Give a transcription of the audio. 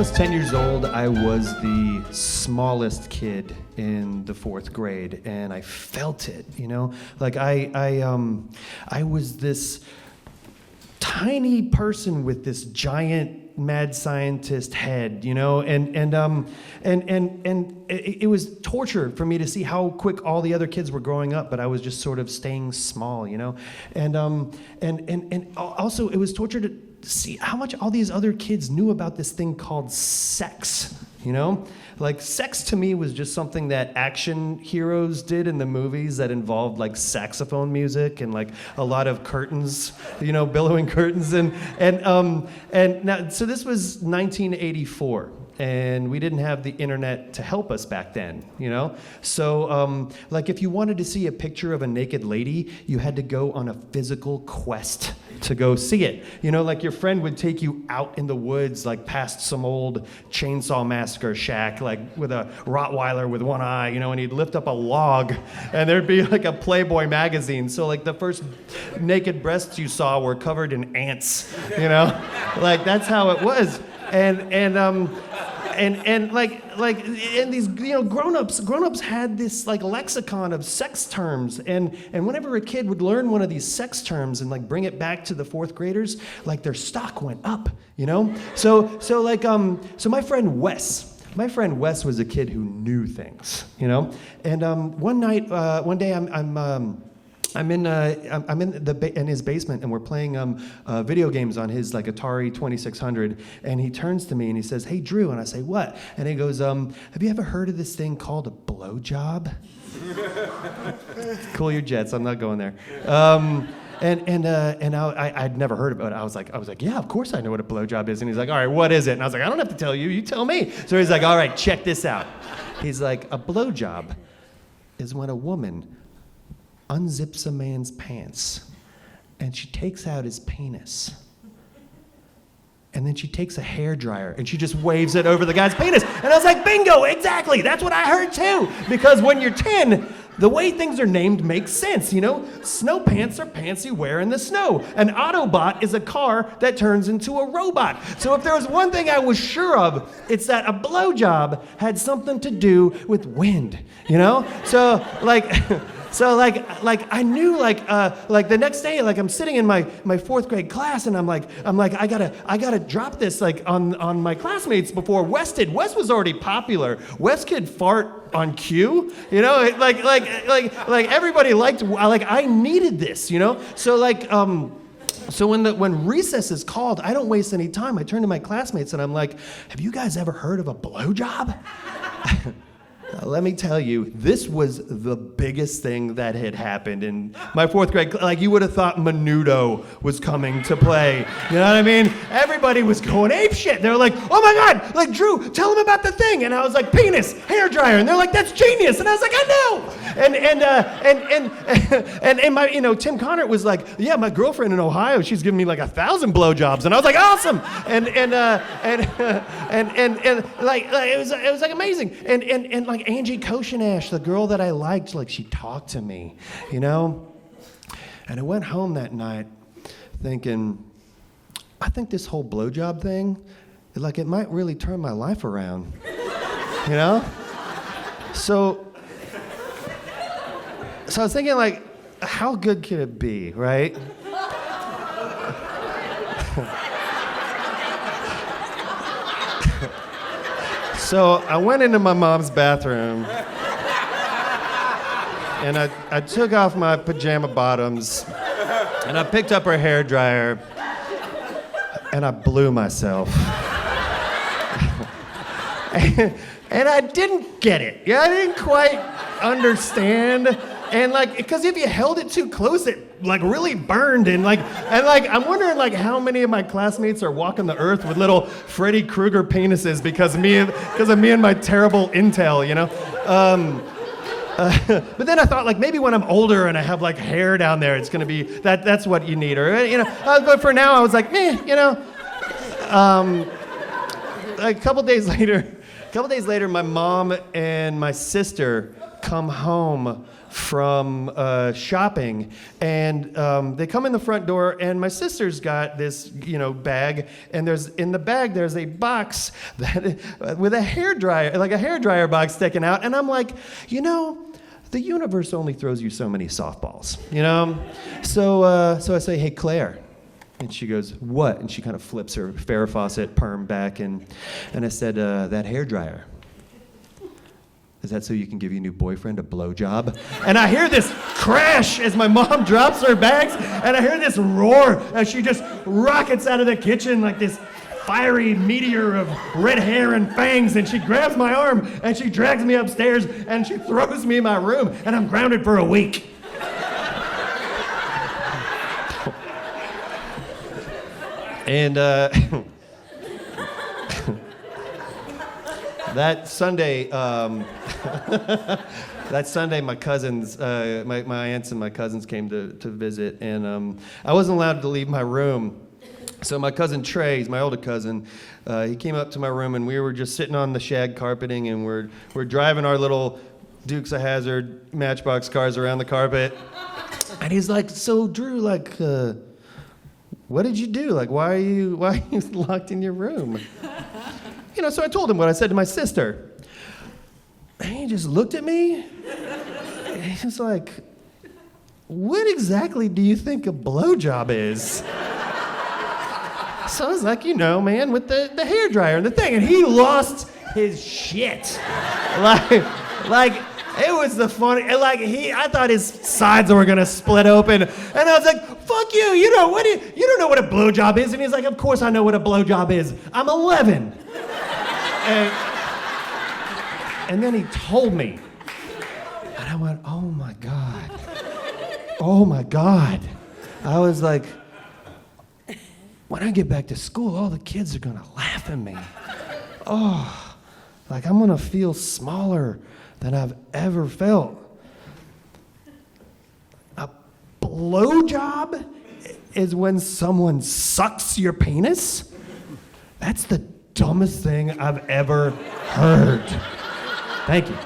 was 10 years old, I was the smallest kid in the fourth grade, and I felt it, you know? Like, I was this tiny person with this giant mad scientist head, you know, and it was torture for me to see how quick all the other kids were growing up, but I was just sort of staying small, you know, and also it was torture to see how much all these other kids knew about this thing called sex, you know? Like, sex to me was just something that action heroes did in the movies that involved like saxophone music and like a lot of curtains, you know, billowing curtains, and now, so this was 1984. And we didn't have the internet to help us back then, you know? So, like, if you wanted to see a picture of a naked lady, you had to go on a physical quest to go see it. You know, like your friend would take you out in the woods, like past some old Chainsaw Massacre shack, like with a Rottweiler with one eye, you know, and he'd lift up a log, and there'd be like a Playboy magazine. So, like, the first naked breasts you saw were covered in ants, you know? Like, that's how it was. And these, you know, grown-ups had this like lexicon of sex terms, and whenever a kid would learn one of these sex terms and like bring it back to the fourth graders, like their stock went up, you know. So my friend Wes was a kid who knew things, you know. And one day I'm in his basement, and we're playing video games on his like Atari 2600, and he turns to me and he says, "Hey, Drew," and I say, "What?" And he goes, "Have you ever heard of this thing called a blowjob?" Cool your jets. I'm not going there. I'd never heard about it. I was like, "Yeah, of course I know what a blowjob is." And he's like, "All right, what is it?" And I was like, "I don't have to tell you. You tell me." So he's like, "All right, check this out." He's like, "A blowjob is when a woman unzips a man's pants, and she takes out his penis. And then she takes a hairdryer and she just waves it over the guy's penis." And I was like, bingo, exactly. That's what I heard too. Because when you're 10, the way things are named makes sense, you know? Snow pants are pants you wear in the snow. An Autobot is a car that turns into a robot. So if there was one thing I was sure of, it's that a blowjob had something to do with wind, you know? So I knew like the next day, like I'm sitting in my fourth grade class, and I'm like I gotta drop this like on my classmates before Wes did. Wes was already popular. Wes could fart on cue, you know, like everybody liked, like I needed this, you know. So so when recess is called, I don't waste any time. I turn to my classmates and I'm like, "Have you guys ever heard of a blowjob?" Let me tell you, this was the biggest thing that had happened in my fourth grade. Like, you would have thought Menudo was coming to play. You know what I mean? Everybody was going apeshit. They were like, "Oh my God, like, Drew, tell them about the thing." And I was like, "Penis, hairdryer." And they're like, "That's genius." And I was like, "I know." And my, you know, Tim Connor was like, "Yeah, my girlfriend in Ohio, she's giving me like 1,000 blowjobs." And I was like, "Awesome." And like it was like amazing. And like Angie Koshinash, the girl that I liked, like, she talked to me, you know? And I went home that night thinking, I think this whole blowjob thing, like, it might really turn my life around, you know? So I was thinking, like, how good could it be, right? So I went into my mom's bathroom, and I took off my pajama bottoms, and I picked up her hairdryer, and I blew myself. And I didn't get it. Yeah, I didn't quite understand. And like, because if you held it too close, it like really burned. And I'm wondering like how many of my classmates are walking the earth with little Freddy Krueger penises because of me and my terrible intel, you know. But then I thought, like, maybe when I'm older and I have like hair down there, it's gonna be that's what you need, or you know. But for now, I was like, meh, you know. A couple days later, my mom and my sister come home from shopping, and they come in the front door, and my sister's got this, bag, and in the bag there's a box with a hairdryer, like a hairdryer box sticking out, and I'm like, the universe only throws you so many softballs, So I say, hey, Claire. And she goes, what? And she kind of flips her Farrah Fawcett perm back, and I said, that hairdryer. Is that so you can give your new boyfriend a blowjob? And I hear this crash as my mom drops her bags, and I hear this roar as she just rockets out of the kitchen like this fiery meteor of red hair and fangs, and she grabs my arm, and she drags me upstairs, and she throws me in my room, and I'm grounded for a week. And that Sunday, my cousins, my aunts and my cousins came to visit, and I wasn't allowed to leave my room. So my cousin Trey, he's my older cousin, he came up to my room, and we were just sitting on the shag carpeting, and we're driving our little Dukes of Hazzard Matchbox cars around the carpet. And he's like, so Drew, what did you do? Why are you locked in your room? So I told him what I said to my sister. And he just looked at me. And he was like, what exactly do you think a blowjob is? So I was like, man, with the hairdryer and the thing. And he lost his shit. It was the funny, I thought his sides were gonna split open, and I was like, fuck you, you don't know what a blowjob is, and he's like, of course I know what a blowjob is, I'm 11. And then he told me, and I went, oh my God. I was like, when I get back to school, all the kids are gonna laugh at me. Oh, I'm gonna feel smaller than I've ever felt. A blowjob is when someone sucks your penis? That's the dumbest thing I've ever heard. Thank you.